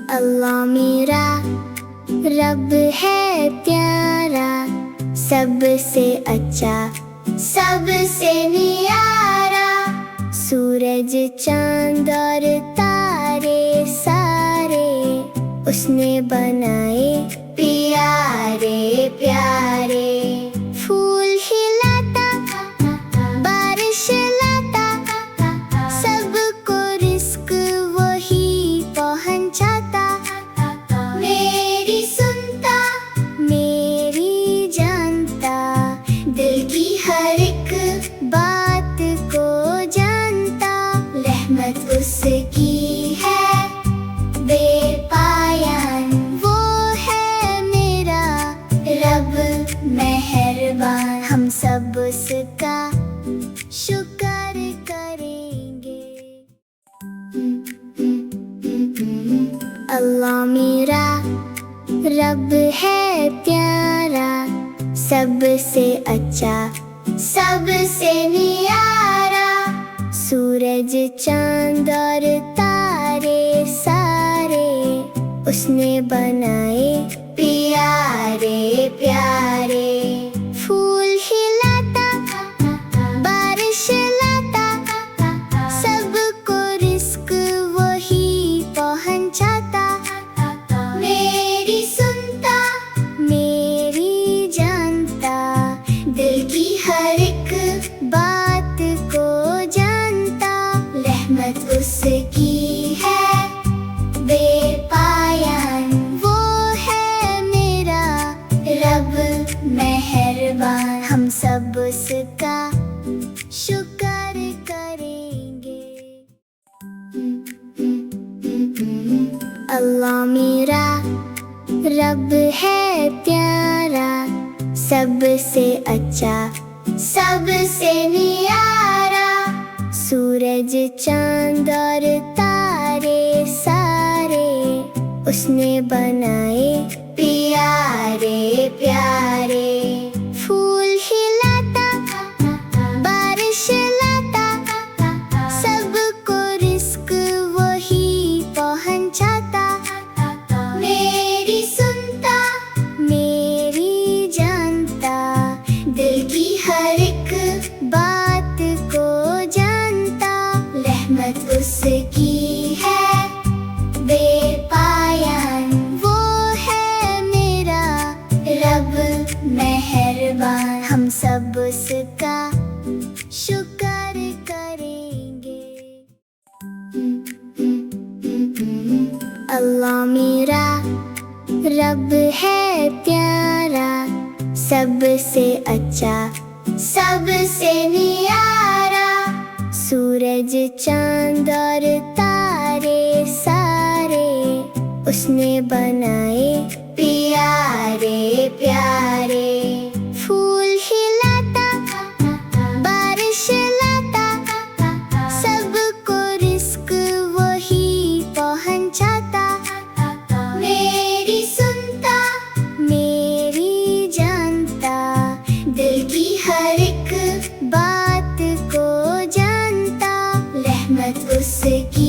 अल्लाह मेरा रब है प्यारा, सबसे अच्छा सबसे न्यारा। सूरज चांद और तारे सारे उसने बनाए प्यारे प्यारे। फूल खिलाता बारिश लाता, सबको रिस्क वही पहुंचाता। मेरी सुनता मेरी जानता, दिल की हर एक बात को जानता। रहमत उसकी है बेपायान, वो है मेरा रब मेहरबान। हम सब उसका शुक्र करेंगे। अल्लाह मेरा रब है प्यारा, सबसे अच्छा सबसे न्यारा। सूरज चांद और तारे सारे उसने बनाए प्यारे प्यारे। फूल खिलाता बारिश लाता, सबको रिस्क वही पहुंचाता। मेरी सुनता मेरी जानता, दिल की हर एक बात को जानता। रहमत उसकी है बेपायान, वो है मेरा रब मेहरबान। हम सब उसका शुक्र करेंगे। अल्लाह मेरा रब है प्यारा, सबसे अच्छा सबसे न्यारा। सूरज चांद और तारे सारे उसने बनाए प्यारे प्यारे। फूल खिलाता बारिश लाता, सबको रिस्क वही पहुंचाता। मेरी सुनता मेरी जानता, दिल की हर एक बात को जानता। रहमत उसकी है बेपायान, वो है मेरा रब मेहरबान। हम सब उसका शुक्र करेंगे। अल्लाह मेरा रब है प्यारा, सबसे अच्छा सबसे न्यारा। सूरज चांद और तारे सारे उसने बनाए प्यारे प्यारे। फूल खिलाता बारिश लाता, सबको रिस्क वही पहुंचाता। मेरी सुनता मेरी जानता, दिल की हर एक बात को जानता। रहमत उसकी